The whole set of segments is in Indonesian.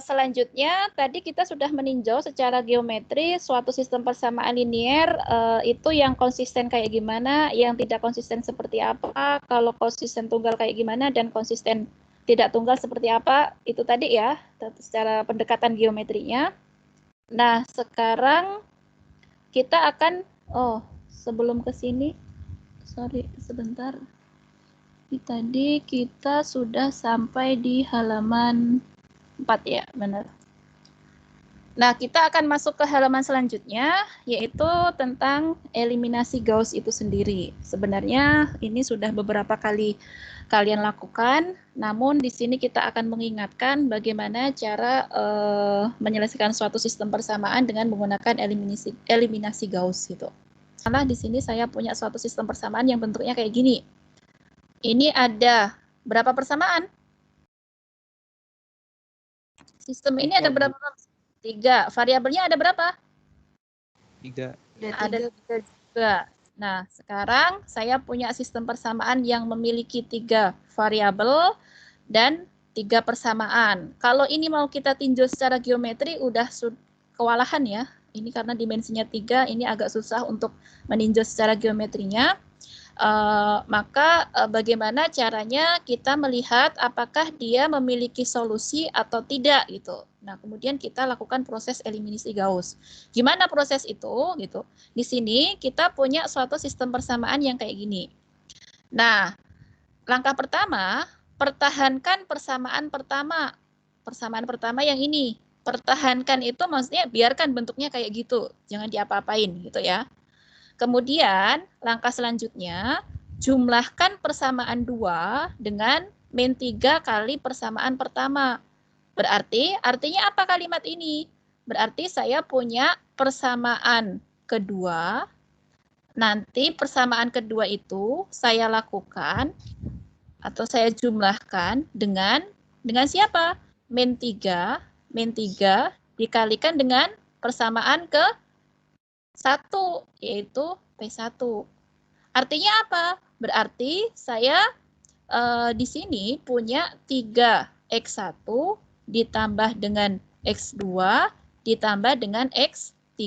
selanjutnya tadi kita sudah meninjau secara geometri suatu sistem persamaan linier itu yang konsisten kayak gimana, yang tidak konsisten seperti apa, kalau konsisten tunggal kayak gimana, dan konsisten tidak tunggal seperti apa, itu tadi ya, secara pendekatan geometrinya. Nah, sekarang kita akan, sebelum ke sini, sorry, sebentar. Tadi kita sudah sampai di halaman 4 ya, benar. Nah, kita akan masuk ke halaman selanjutnya, yaitu tentang eliminasi Gauss itu sendiri. Sebenarnya ini sudah beberapa kali kalian lakukan, namun di sini kita akan mengingatkan bagaimana cara menyelesaikan suatu sistem persamaan dengan menggunakan eliminasi Gauss gitu. Karena di sini saya punya suatu sistem persamaan yang bentuknya kayak gini. Ini ada berapa persamaan? Sistem ini ada berapa? 3. Variabelnya ada berapa? 3. Ada 3 juga. Nah, sekarang saya punya sistem persamaan yang memiliki 3 variabel dan 3 persamaan. Kalau ini mau kita tinjau secara geometri, udah kewalahan ya. Ini karena dimensinya 3, ini agak susah untuk meninjau secara geometrinya. Maka bagaimana caranya kita melihat apakah dia memiliki solusi atau tidak gitu. Nah, kemudian kita lakukan proses eliminasi Gauss. Gimana proses itu gitu? Di sini kita punya suatu sistem persamaan yang kayak gini. Nah, langkah pertama, pertahankan persamaan pertama. Persamaan pertama yang ini. Pertahankan itu maksudnya biarkan bentuknya kayak gitu, jangan diapa-apain gitu ya. Kemudian, langkah selanjutnya, jumlahkan persamaan 2 dengan min 3 kali persamaan pertama. Berarti, artinya apa kalimat ini? Berarti saya punya persamaan kedua. Nanti persamaan kedua itu saya lakukan atau saya jumlahkan dengan siapa? Min 3 dikalikan dengan persamaan ke 1, yaitu P1. Artinya apa? Berarti saya di sini punya 3x1 ditambah dengan x2 ditambah dengan x3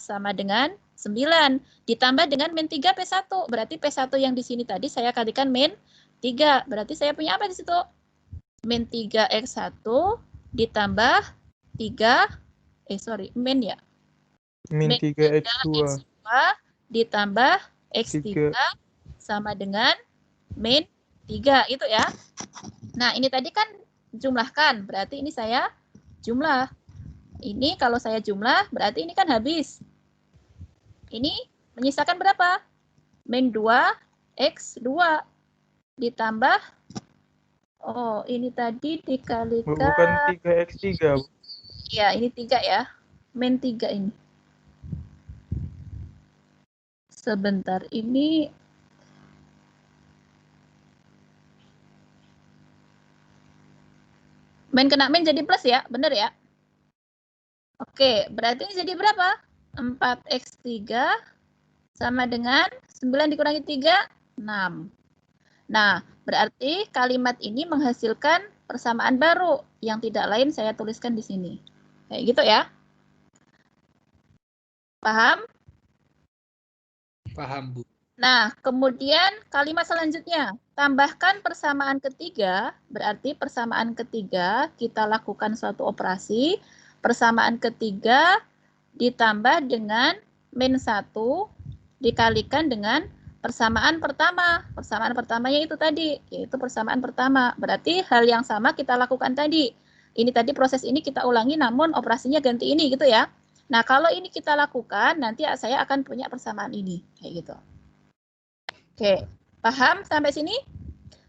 sama dengan 9. Ditambah dengan min 3 P1. Berarti P1 yang di sini tadi saya kalikan min 3. Berarti saya punya apa di situ? Min 3x1 ditambah 3, min ya. Min 3x2 ditambah x3 sama dengan min 3 itu ya. Nah, ini tadi kan jumlahkan, berarti ini saya jumlah. Ini kalau saya jumlah, berarti ini kan habis. Ini menyisakan berapa? Min 2x2 ditambah, ini tadi dikalikan. Bukan 3x3. Ya, ini 3 ya. Min 3 ini. Sebentar, ini min kena min jadi plus ya, bener ya? Oke, berarti ini jadi berapa? 4x3 sama dengan 9 dikurangi 3, 6. Nah, berarti kalimat ini menghasilkan persamaan baru yang tidak lain saya tuliskan di sini. Kayak gitu ya. Paham? Paham, Bu. Nah, kemudian kalimat selanjutnya, tambahkan persamaan ketiga, berarti persamaan ketiga kita lakukan suatu operasi, persamaan ketiga ditambah dengan min 1 dikalikan dengan persamaan pertama. Persamaan pertamanya itu tadi, yaitu persamaan pertama. Berarti hal yang sama kita lakukan tadi. Ini tadi proses ini kita ulangi, namun operasinya ganti ini gitu ya. Nah, kalau ini kita lakukan, nanti saya akan punya persamaan ini, kayak gitu. Oke, paham sampai sini?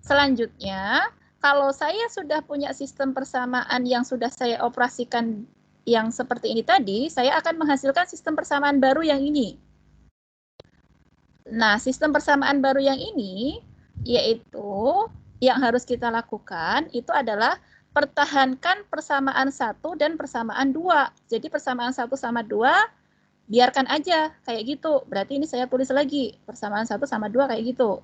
Selanjutnya, kalau saya sudah punya sistem persamaan yang sudah saya operasikan yang seperti ini tadi, saya akan menghasilkan sistem persamaan baru yang ini. Nah, sistem persamaan baru yang ini, yaitu yang harus kita lakukan, itu adalah pertahankan persamaan 1 dan persamaan 2. Jadi persamaan 1 sama 2, biarkan aja kayak gitu. Berarti ini saya tulis lagi, persamaan 1 sama 2 kayak gitu.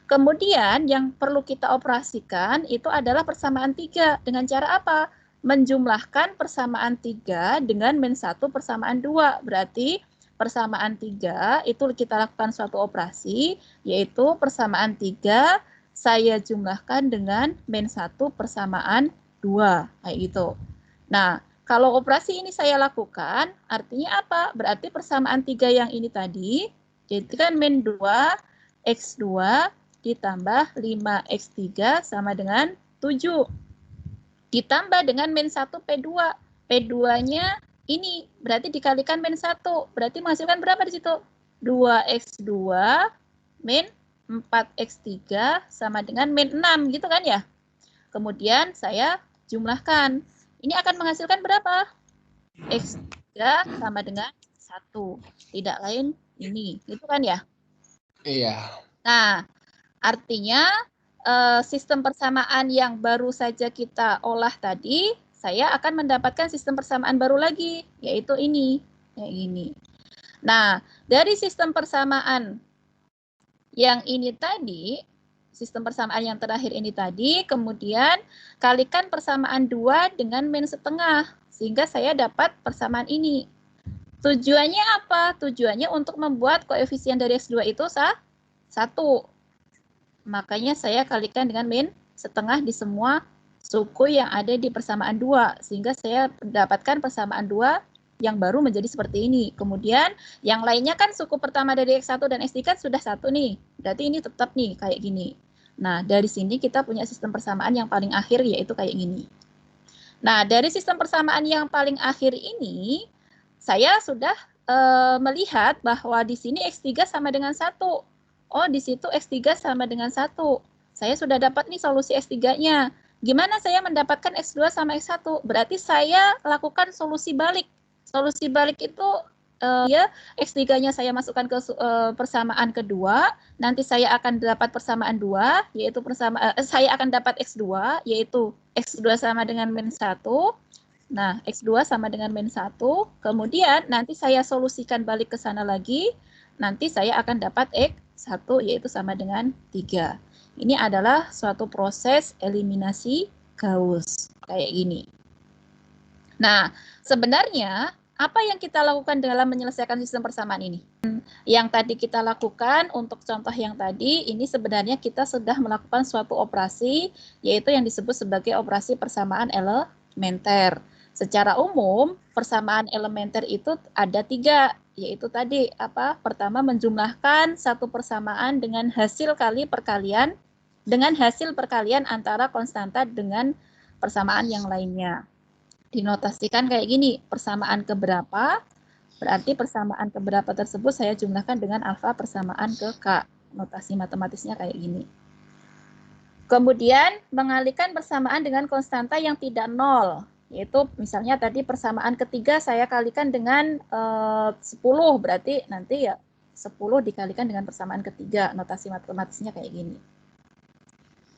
Kemudian yang perlu kita operasikan itu adalah persamaan 3. Dengan cara apa? menjumlahkan persamaan 3 dengan min 1 persamaan 2. Berarti persamaan 3 itu kita lakukan suatu operasi, yaitu persamaan 3 saya jumlahkan dengan min 1 persamaan 2. Kayak gitu. Nah, kalau operasi ini saya lakukan, artinya apa? Berarti persamaan 3 yang ini tadi, jadi kan min 2 X2 ditambah 5X3 sama dengan 7. Ditambah dengan min 1 P2. P2-nya ini, berarti dikalikan min 1. Berarti menghasilkan berapa di situ? 2X2 min 4X3 sama dengan min 6, gitu kan ya? Kemudian saya jumlahkan. Ini akan menghasilkan berapa? X3 sama dengan 1. Tidak lain ini, gitu kan ya? Iya. Nah, artinya sistem persamaan yang baru saja kita olah tadi, saya akan mendapatkan sistem persamaan baru lagi, yaitu ini, yang ini. Nah, dari sistem persamaan yang ini tadi, sistem persamaan yang terakhir ini tadi, kemudian kalikan persamaan 2 dengan min setengah, sehingga saya dapat persamaan ini. Tujuannya apa? Tujuannya untuk membuat koefisien dari X2 itu 1. Makanya saya kalikan dengan min setengah di semua suku yang ada di persamaan 2. Sehingga saya mendapatkan persamaan 2 yang baru menjadi seperti ini. Kemudian yang lainnya kan suku pertama dari X1 dan X3 kan sudah 1 nih. Berarti ini tetap nih kayak gini. Nah, dari sini kita punya sistem persamaan yang paling akhir yaitu kayak gini. Nah, dari sistem persamaan yang paling akhir ini, saya sudah melihat bahwa di sini X3 sama dengan 1. Oh, di situ X3 sama dengan 1. Saya sudah dapat nih solusi X3-nya. Gimana saya mendapatkan X2 sama X1? Berarti saya lakukan solusi balik. Solusi balik itu ya X3-nya saya masukkan ke persamaan kedua. Nanti saya akan dapat persamaan 2, yaitu saya akan dapat X2, yaitu X2 sama dengan min 1. Nah, X2 sama dengan min 1. Kemudian nanti saya solusikan balik ke sana lagi. Nanti saya akan dapat X1 yaitu sama dengan 3. Ini adalah suatu proses eliminasi Gauss kayak gini. Nah, sebenarnya apa yang kita lakukan dalam menyelesaikan sistem persamaan ini? Yang tadi kita lakukan untuk contoh yang tadi, ini sebenarnya kita sudah melakukan suatu operasi, yaitu yang disebut sebagai operasi persamaan elementer. Secara umum, persamaan elementer itu ada 3, yaitu tadi pertama menjumlahkan satu persamaan dengan hasil perkalian antara konstanta dengan persamaan yang lainnya. Dinotasikan kayak gini, persamaan keberapa, berarti persamaan keberapa tersebut saya jumlahkan dengan alfa persamaan ke K. Notasi matematisnya kayak gini. Kemudian mengalihkan persamaan dengan konstanta yang tidak nol. Yaitu misalnya tadi persamaan ketiga saya kalikan dengan 10, berarti nanti ya 10 dikalikan dengan persamaan ketiga, notasi matematisnya kayak gini.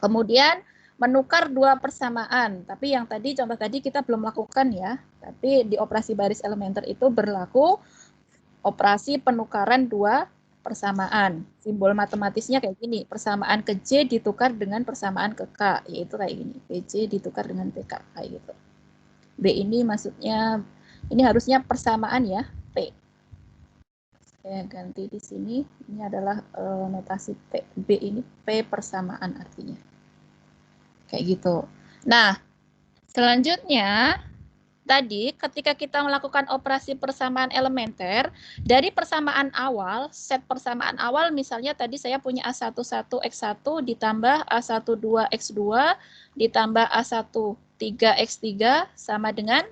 Kemudian menukar dua persamaan, tapi yang tadi contoh tadi kita belum lakukan ya, tapi di operasi baris elementer itu berlaku operasi penukaran dua persamaan. Simbol matematisnya kayak gini, persamaan ke J ditukar dengan persamaan ke K, yaitu kayak gini, PJ ditukar dengan PK, kayak gitu. B ini maksudnya, ini harusnya persamaan ya, P. Saya ganti di sini, ini adalah notasi P. B ini P persamaan artinya. Kayak gitu. Nah, selanjutnya, tadi ketika kita melakukan operasi persamaan elementer, dari persamaan awal, set persamaan awal misalnya tadi saya punya A11X1 ditambah A12X2 ditambah A13X3 sama dengan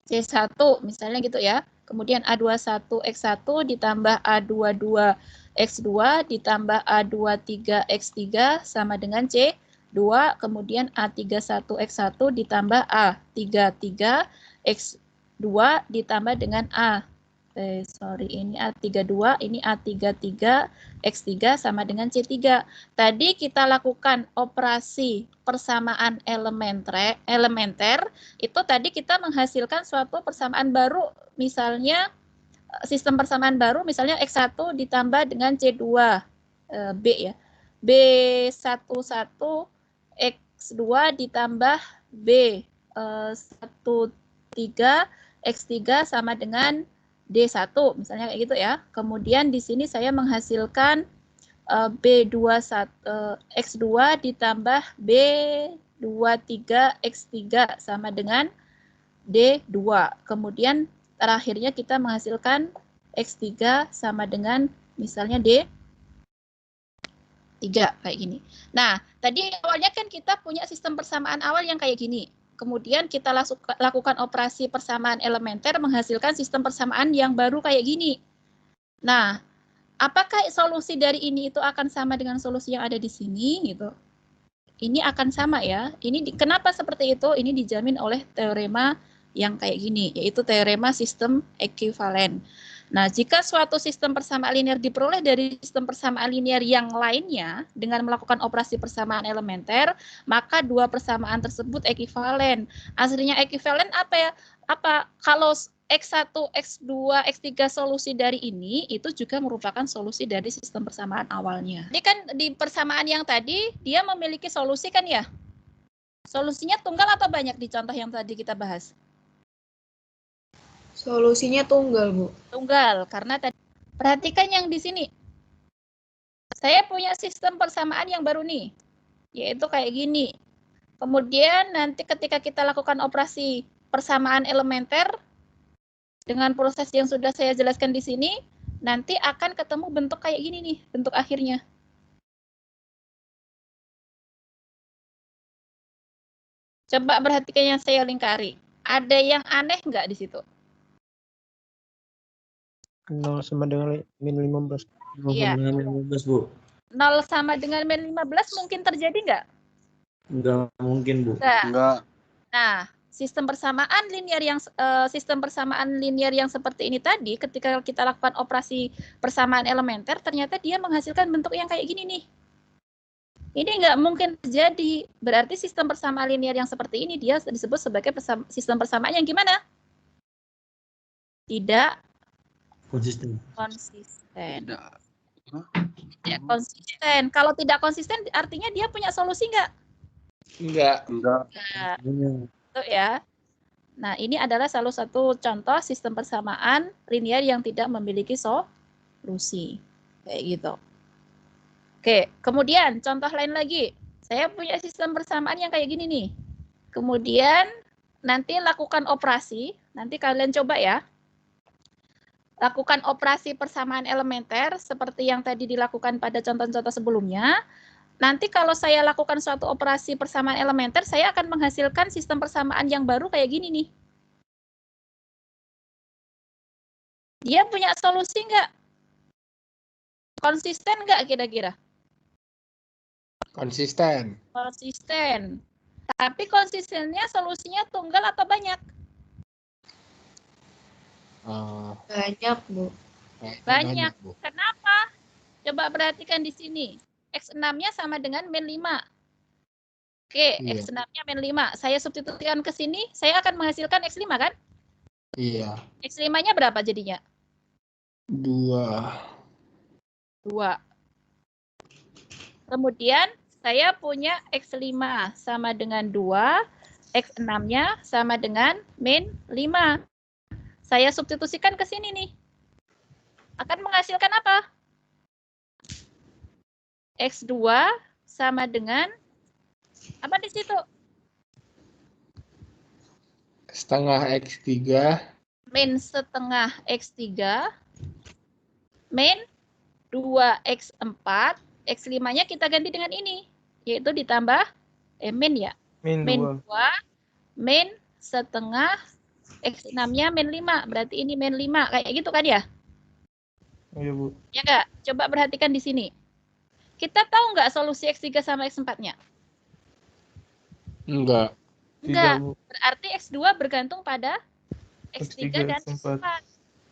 C1 misalnya gitu ya. Kemudian A21X1 ditambah A22X2 ditambah A23X3 sama dengan C2, kemudian A31X1 ditambah A33X2 ditambah dengan ini A32, ini A33X3 sama dengan C3. Tadi kita lakukan operasi persamaan elementer, itu tadi kita menghasilkan suatu persamaan baru, misalnya sistem persamaan baru, misalnya X1 ditambah dengan C2, B ya, B11X2 ditambah B X3 sama dengan D1, misalnya kayak gitu ya. Kemudian di sini saya menghasilkan X2 ditambah B23 X3 sama dengan D2. Kemudian terakhirnya kita menghasilkan X3 sama dengan misalnya D3 kayak gini. Nah, tadi awalnya kan kita punya sistem persamaan awal yang kayak gini. Kemudian kita lakukan operasi persamaan elementer menghasilkan sistem persamaan yang baru kayak gini. Nah, apakah solusi dari ini itu akan sama dengan solusi yang ada di sini gitu? Ini akan sama ya. Kenapa seperti itu? Ini dijamin oleh teorema yang kayak gini, yaitu teorema sistem ekuivalen. Nah, jika suatu sistem persamaan linear diperoleh dari sistem persamaan linear yang lainnya dengan melakukan operasi persamaan elementer, maka dua persamaan tersebut ekuivalen. Aslinya ekuivalen apa ya? Kalau X1, X2, X3 solusi dari ini itu juga merupakan solusi dari sistem persamaan awalnya. Ini kan di persamaan yang tadi dia memiliki solusi kan ya? Solusinya tunggal atau banyak di contoh yang tadi kita bahas? Solusinya tunggal, Bu. Tunggal, karena tadi perhatikan yang di sini. Saya punya sistem persamaan yang baru nih, yaitu kayak gini. Kemudian nanti ketika kita lakukan operasi persamaan elementer, dengan proses yang sudah saya jelaskan di sini, nanti akan ketemu bentuk kayak gini nih, bentuk akhirnya. Coba perhatikan yang saya lingkari. Ada yang aneh nggak di situ? 0 sama dengan min 15. Iya. 15, Bu. 0 sama dengan min 15 mungkin terjadi nggak? Enggak mungkin, Bu. Enggak. Nah, sistem persamaan linear yang seperti ini tadi, ketika kita lakukan operasi persamaan elementer, ternyata dia menghasilkan bentuk yang kayak gini nih. Ini nggak mungkin terjadi. Berarti sistem persamaan linear yang seperti ini dia disebut sebagai sistem persamaan yang gimana? Tidak Konsisten. Tidak konsisten. Kalau tidak konsisten artinya dia punya solusi nggak? Enggak. Itu ya. Nah, ini adalah salah satu contoh sistem persamaan linear yang tidak memiliki solusi. Kayak gitu. Oke, kemudian contoh lain lagi. Saya punya sistem persamaan yang kayak gini nih. Kemudian nanti lakukan operasi, nanti kalian coba ya. Lakukan operasi persamaan elementer seperti yang tadi dilakukan pada contoh-contoh sebelumnya. Nanti kalau saya lakukan suatu operasi persamaan elementer, saya akan menghasilkan sistem persamaan yang baru kayak gini nih. Dia punya solusi nggak? Konsisten nggak kira-kira? Konsisten. Konsisten. Tapi konsistennya solusinya tunggal atau banyak? Banyak, Bu. Banyak. Bu. Kenapa? Coba perhatikan di sini. X6-nya sama dengan min 5. Oke, Iya. X6-nya min 5. Saya substitusikan ke sini, saya akan menghasilkan X5 kan? Iya. X5-nya berapa jadinya? 2. 2. Kemudian saya punya X5 sama dengan 2, X6-nya sama dengan min 5. Saya substitusikan ke sini nih. Akan menghasilkan apa? X2 sama dengan apa di situ? Setengah X3. Min setengah X3 min 2X4. X5-nya kita ganti dengan ini, yaitu ditambah min ya. Min Min 2. 2 min setengah X6-nya min 5. Berarti ini min 5. Kayak gitu kan ya? Iya, Bu. Ya nggak? Coba perhatikan di sini. Kita tahu nggak solusi X3 sama X4-nya? Enggak. Enggak. Bu. Berarti X2 bergantung pada X3 dan X4. X4.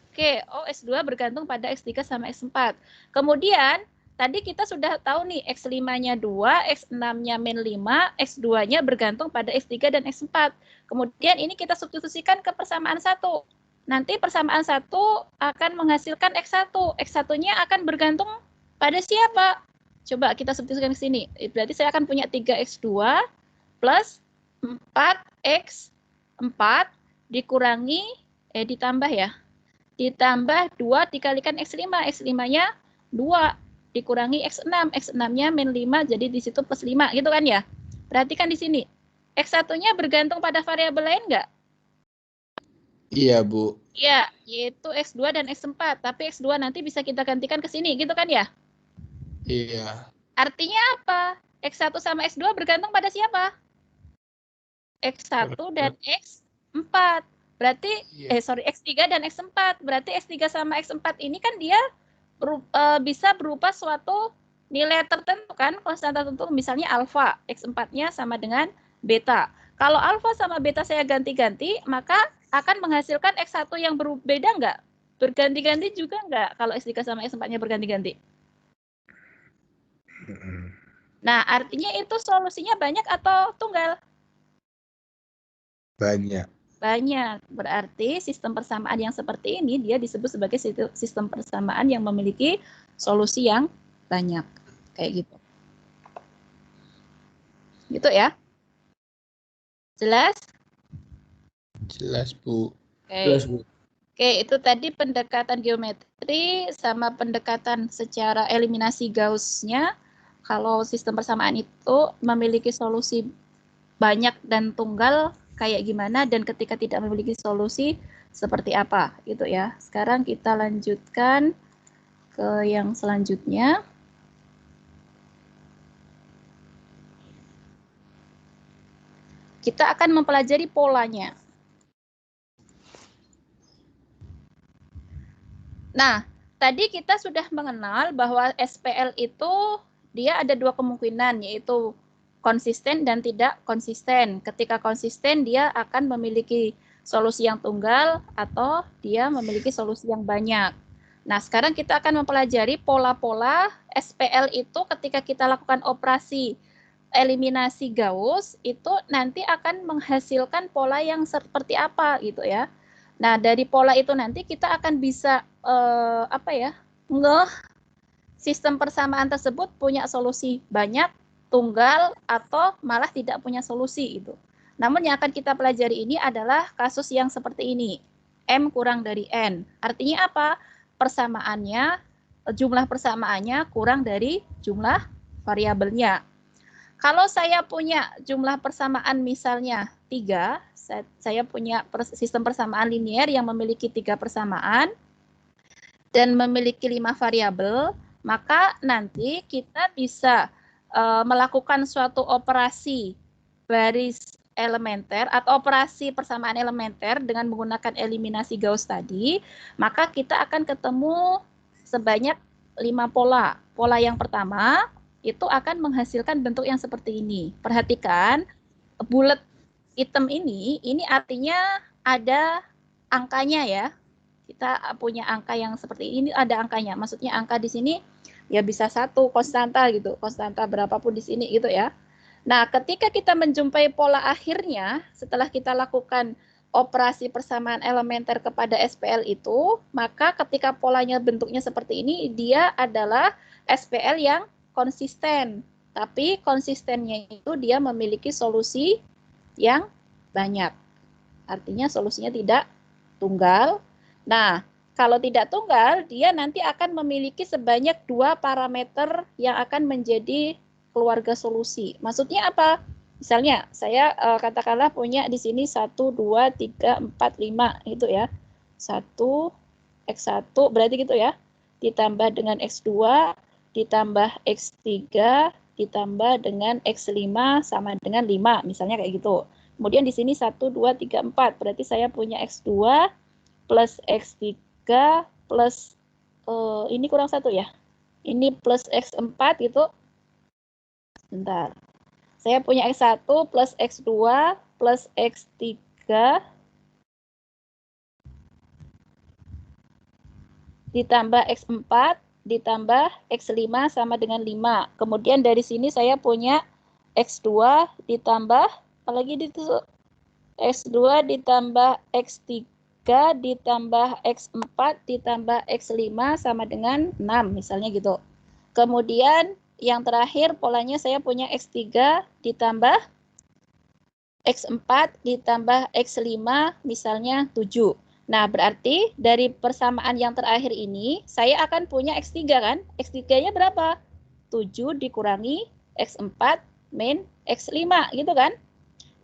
Oke, X2 bergantung pada X3 sama X4. Kemudian, tadi kita sudah tahu nih, X5-nya 2, X6-nya min 5, X2-nya bergantung pada X3 dan X4. Kemudian ini kita substitusikan ke persamaan 1. Nanti persamaan 1 akan menghasilkan X1. X1-nya akan bergantung pada siapa? Coba kita substitusikan ke sini. Berarti saya akan punya 3X2 plus 4X 4 dikurangi, ditambah ya. Ditambah 2 dikalikan X5. X5-nya 2 dikurangi X6. X6-nya min 5, jadi di situ plus 5 gitu kan ya. Perhatikan di sini. X1-nya bergantung pada variabel lain nggak? Iya, Bu. Iya, yaitu X2 dan X4. Tapi X2 nanti bisa kita gantikan ke sini gitu kan ya. Iya. Artinya apa? X1 sama X2 bergantung pada siapa? X1 dan X4. Berarti, Iya. X3 dan X4. Berarti X3 sama X4 ini kan dia bisa berupa suatu nilai tertentu kan, konstanta tertentu, misalnya alfa. X4-nya sama dengan beta. Kalau alfa sama beta saya ganti-ganti, maka akan menghasilkan X1 yang berbeda nggak? Berganti-ganti juga nggak kalau X3 sama X4-nya berganti-ganti? Nah, artinya itu solusinya banyak atau tunggal? Banyak. Banyak. Berarti sistem persamaan yang seperti ini dia disebut sebagai sistem persamaan yang memiliki solusi yang banyak. Kayak gitu. Gitu ya. Jelas? Jelas, Bu. Oke. Jelas, Bu. Oke, itu tadi pendekatan geometri sama pendekatan secara eliminasi Gauss-nya. Kalau sistem persamaan itu memiliki solusi banyak dan tunggal kayak gimana, dan ketika tidak memiliki solusi seperti apa gitu ya. Sekarang kita lanjutkan ke yang selanjutnya. Kita akan mempelajari polanya. Nah, tadi kita sudah mengenal bahwa SPL itu dia ada dua kemungkinan, yaitu konsisten dan tidak konsisten. Ketika konsisten, dia akan memiliki solusi yang tunggal atau dia memiliki solusi yang banyak. Nah, sekarang kita akan mempelajari pola-pola SPL itu ketika kita lakukan operasi eliminasi Gauss, itu nanti akan menghasilkan pola yang seperti apa gitu ya. Nah, dari pola itu nanti kita akan bisa sistem persamaan tersebut punya solusi banyak, tunggal, atau malah tidak punya solusi itu. Namun yang akan kita pelajari ini adalah kasus yang seperti ini. M kurang dari N. Artinya apa? Persamaannya, jumlah persamaannya kurang dari jumlah variabelnya. Kalau saya punya jumlah persamaan misalnya 3, saya punya sistem persamaan linear yang memiliki 3 persamaan dan memiliki 5 variabel, maka nanti kita bisa melakukan suatu operasi baris elementer atau operasi persamaan elementer dengan menggunakan eliminasi Gauss tadi, maka kita akan ketemu sebanyak 5 pola. Pola yang pertama itu akan menghasilkan bentuk yang seperti ini. Perhatikan, bulat hitam ini artinya ada angkanya ya. Kita punya angka yang seperti ini, ada angkanya. Maksudnya angka di sini ya bisa 1, konstanta gitu. Konstanta berapapun di sini gitu ya. Nah, ketika kita menjumpai pola akhirnya, setelah kita lakukan operasi persamaan elementer kepada SPL itu, maka ketika polanya bentuknya seperti ini, dia adalah SPL yang konsisten. Tapi konsistennya itu dia memiliki solusi yang banyak. Artinya solusinya tidak tunggal. Nah, kalau tidak tunggal, dia nanti akan memiliki sebanyak 2 parameter yang akan menjadi keluarga solusi. Maksudnya apa? Misalnya, saya katakanlah punya di sini 1, 2, 3, 4, 5 gitu ya. 1, X1 berarti gitu ya. Ditambah dengan X2, ditambah X3, ditambah dengan X5 sama dengan 5. Misalnya kayak gitu. Kemudian di sini 1, 2, 3, 4. Berarti saya punya X2 plus X3 plus ini kurang 1 ya. Ini plus X4 gitu. Bentar. Saya punya X1 plus X2 plus X3 ditambah X4 ditambah X5 sama dengan 5. Kemudian dari sini saya punya X2 ditambah, apalagi itu X2 ditambah X3 ditambah X4 ditambah X5 sama dengan 6, misalnya gitu. Kemudian yang terakhir polanya saya punya X3 ditambah X4 ditambah X5 misalnya 7. Nah, berarti dari persamaan yang terakhir ini, saya akan punya X3 kan? X3-nya berapa? 7 dikurangi X4 min X5, gitu kan?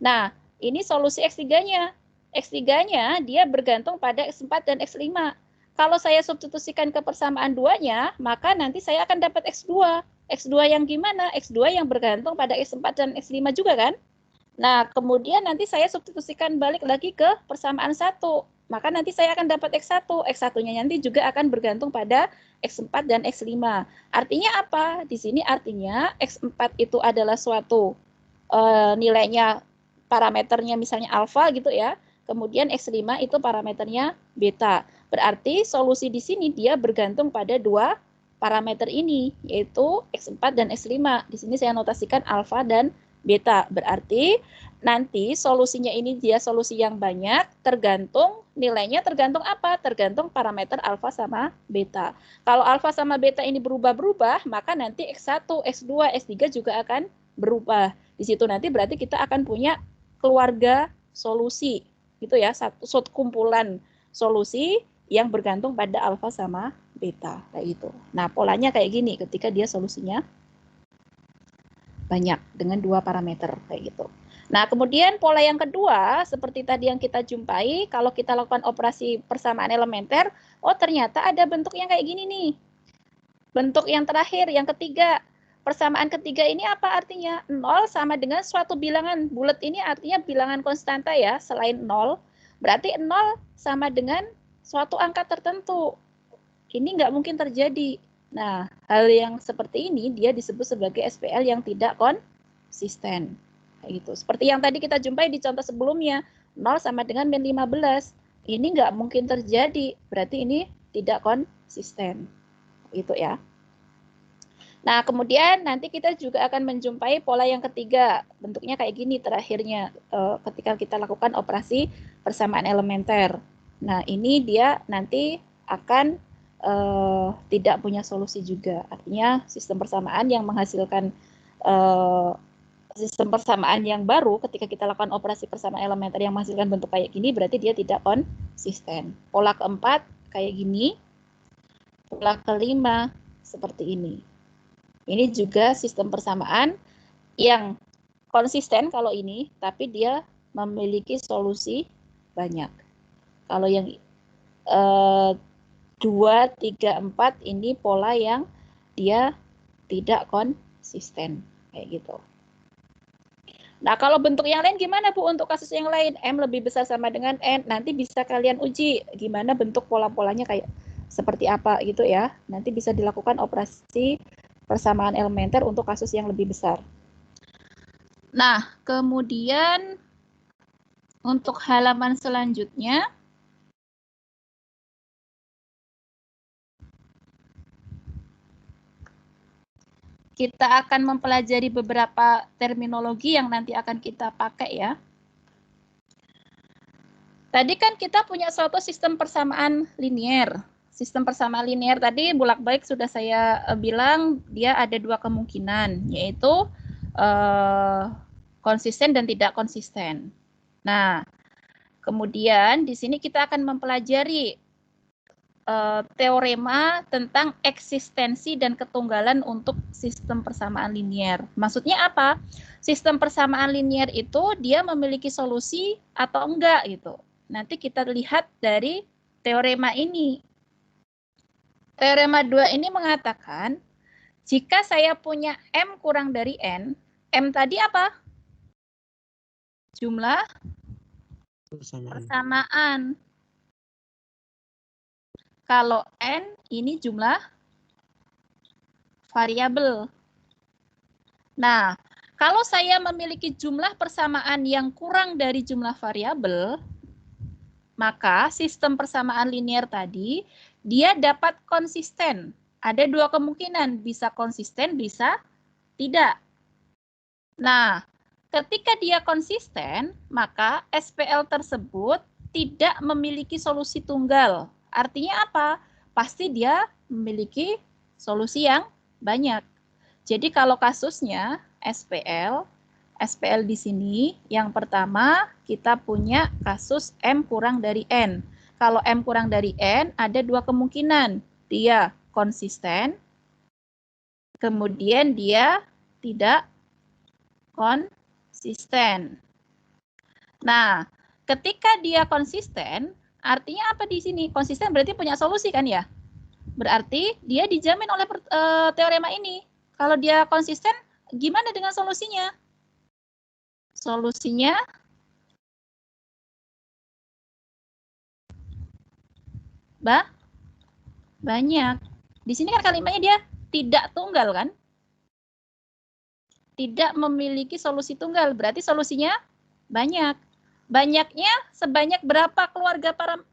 Nah, ini solusi X3-nya. X3-nya dia bergantung pada X4 dan X5. Kalau saya substitusikan ke persamaan 2-nya, maka nanti saya akan dapat X2. X2 yang gimana? X2 yang bergantung pada X4 dan X5 juga kan? Nah, kemudian nanti saya substitusikan balik lagi ke persamaan 1. Maka nanti saya akan dapat X1. X1-nya nanti juga akan bergantung pada X4 dan X5. Artinya apa? Di sini artinya X4 itu adalah suatu nilainya, parameternya misalnya alfa gitu ya. Kemudian X5 itu parameternya beta. Berarti solusi di sini dia bergantung pada dua parameter ini, yaitu X4 dan X5. Di sini saya notasikan alfa dan beta. Berarti nanti solusinya ini dia solusi yang banyak, tergantung nilainya tergantung apa? Tergantung parameter alfa sama beta. Kalau alfa sama beta ini berubah-berubah, maka nanti X1, X2, X3 juga akan berubah. Di situ nanti berarti kita akan punya keluarga solusi, gitu ya, satu kumpulan solusi yang bergantung pada alfa sama beta, kayak gitu. Nah, polanya kayak gini ketika dia solusinya banyak dengan dua parameter kayak gitu. Nah, kemudian pola yang kedua seperti tadi yang kita jumpai, kalau kita lakukan operasi persamaan elementer, oh ternyata ada bentuk yang kayak gini nih. Bentuk yang terakhir, yang ketiga. Persamaan ketiga ini apa artinya? 0 sama dengan suatu bilangan. Bulat ini artinya bilangan konstanta ya, selain 0. Berarti 0 sama dengan suatu angka tertentu. Ini nggak mungkin terjadi. Nah, hal yang seperti ini dia disebut sebagai SPL yang tidak konsisten. Kayak gitu. Seperti yang tadi kita jumpai di contoh sebelumnya, 0 sama dengan min 15. Ini nggak mungkin terjadi, berarti ini tidak konsisten. Gitu ya. Nah, kemudian nanti kita juga akan menjumpai pola yang ketiga. Bentuknya kayak gini terakhirnya ketika kita lakukan operasi persamaan elementer. Nah, ini dia nanti akan tidak punya solusi juga. Artinya sistem persamaan yang menghasilkan sistem persamaan yang baru ketika kita lakukan operasi persamaan elementer yang menghasilkan bentuk kayak gini berarti dia tidak konsisten. Pola keempat kayak gini. Pola kelima seperti ini. Ini juga sistem persamaan yang konsisten kalau ini, tapi dia memiliki solusi banyak. Kalau yang 2, 3, 4 ini pola yang dia tidak konsisten kayak gitu. Nah, kalau bentuk yang lain gimana Bu untuk kasus yang lain? M lebih besar sama dengan N. Nanti bisa kalian uji gimana bentuk pola-polanya kayak seperti apa gitu ya. Nanti bisa dilakukan operasi persamaan elementer untuk kasus yang lebih besar. Nah, kemudian untuk halaman selanjutnya kita akan mempelajari beberapa terminologi yang nanti akan kita pakai ya. Tadi kan kita punya suatu sistem persamaan linier. Sistem persamaan linier tadi bolak-balik sudah saya bilang dia ada dua kemungkinan, yaitu konsisten dan tidak konsisten. Nah, kemudian di sini kita akan mempelajari teorema tentang eksistensi dan ketunggalan untuk sistem persamaan linier. Maksudnya apa? Sistem persamaan linier itu dia memiliki solusi atau enggak gitu. Nanti kita lihat dari teorema ini. Teorema 2 ini mengatakan jika saya punya M kurang dari N, M tadi apa? Jumlah persamaan. Kalau N ini jumlah variabel. Nah, kalau saya memiliki jumlah persamaan yang kurang dari jumlah variabel, maka sistem persamaan linier tadi dia dapat konsisten. Ada dua kemungkinan, bisa konsisten, bisa tidak. Nah, ketika dia konsisten, maka SPL tersebut tidak memiliki solusi tunggal. Artinya apa? Pasti dia memiliki solusi yang banyak. Jadi kalau kasusnya SPL SPL di sini. Yang pertama, kita punya kasus M kurang dari N. Kalau M kurang dari N, ada dua kemungkinan. Dia konsisten, kemudian dia tidak konsisten. Nah, ketika dia konsisten, artinya apa di sini? Konsisten berarti punya solusi kan ya? Berarti dia dijamin oleh teorema ini. Kalau dia konsisten, gimana dengan solusinya? Solusinya banyak. Di sini kan kalimatnya dia tidak tunggal kan? Tidak memiliki solusi tunggal, berarti solusinya banyak. Banyaknya sebanyak berapa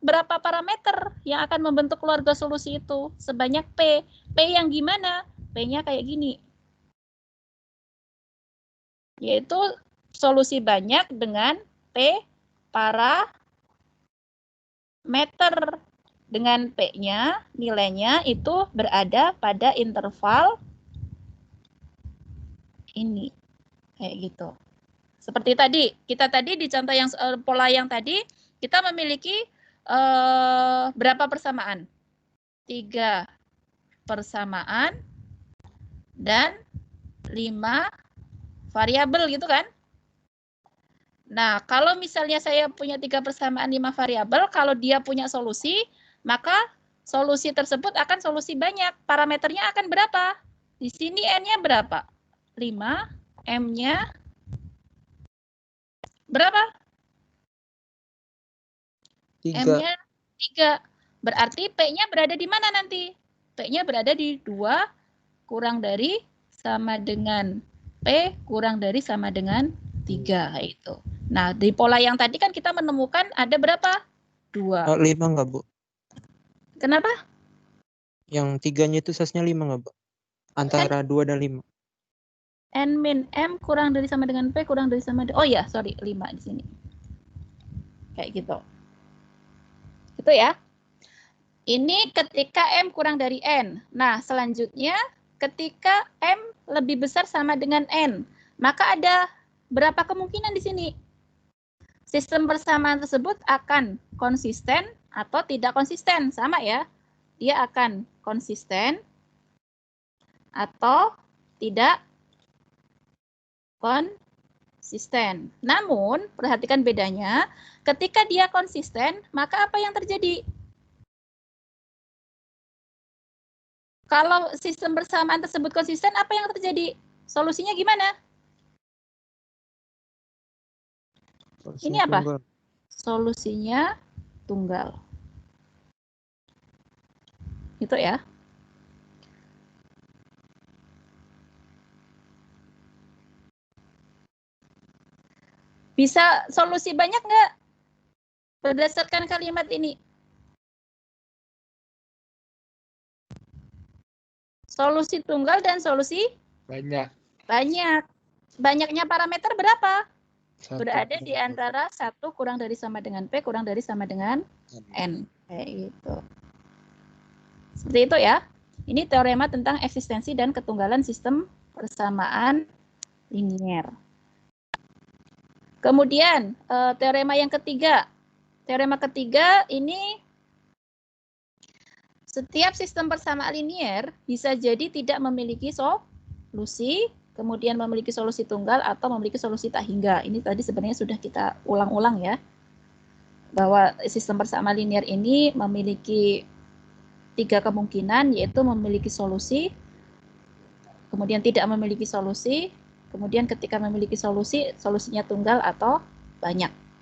berapa parameter yang akan membentuk keluarga solusi itu? Sebanyak P. P yang gimana? P-nya kayak gini. Yaitu solusi banyak dengan P parameter. Dengan P-nya, nilainya itu berada pada interval ini. Kayak gitu. Seperti tadi, kita tadi di contoh yang pola yang tadi, kita memiliki berapa persamaan? 3 persamaan dan 5 variabel gitu kan? Nah, kalau misalnya saya punya 3 persamaan 5 variabel, kalau dia punya solusi, maka solusi tersebut akan solusi banyak. Parameternya akan berapa? Di sini N-nya berapa? 5, M-nya berapa? 3. M-nya 3. Berarti P-nya berada di mana nanti? P-nya berada di 2 kurang dari sama dengan P kurang dari sama dengan 3. Itu. Nah, di pola yang tadi kan kita menemukan ada berapa? 2. 5 nggak, Bu? Kenapa? Yang 3-nya itu sasnya 5 nggak, Bu? Antara 2 dan 5. N min M kurang dari sama dengan P kurang dari sama dengan... Oh ya, sorry, 5 di sini. Kayak gitu. Gitu ya. Ini ketika M kurang dari N. Nah, selanjutnya ketika M lebih besar sama dengan N. Maka ada berapa kemungkinan di sini? Sistem persamaan tersebut akan konsisten atau tidak konsisten. Sama ya. Dia akan konsisten atau tidak konsisten. Namun, perhatikan bedanya. Ketika dia konsisten, maka apa yang terjadi? Kalau sistem persamaan tersebut konsisten, apa yang terjadi? Solusinya gimana? Ini apa? Tunggal. Solusinya tunggal. Itu ya. Bisa solusi banyak nggak berdasarkan kalimat ini? Solusi tunggal dan solusi Banyak. banyak. Banyaknya parameter berapa? 1. Berada di antara 1 kurang dari sama dengan P kurang dari sama dengan N. Kayak gitu. Seperti itu ya. Ini teorema tentang eksistensi dan ketunggalan sistem persamaan linier. Kemudian teorema yang ketiga. Teorema ketiga ini setiap sistem persamaan linier bisa jadi tidak memiliki solusi, kemudian memiliki solusi tunggal atau memiliki solusi tak hingga. Ini tadi sebenarnya sudah kita ulang-ulang ya. Bahwa sistem persamaan linier ini memiliki 3 kemungkinan, yaitu memiliki solusi, kemudian tidak memiliki solusi, kemudian ketika memiliki solusi, solusinya tunggal atau banyak.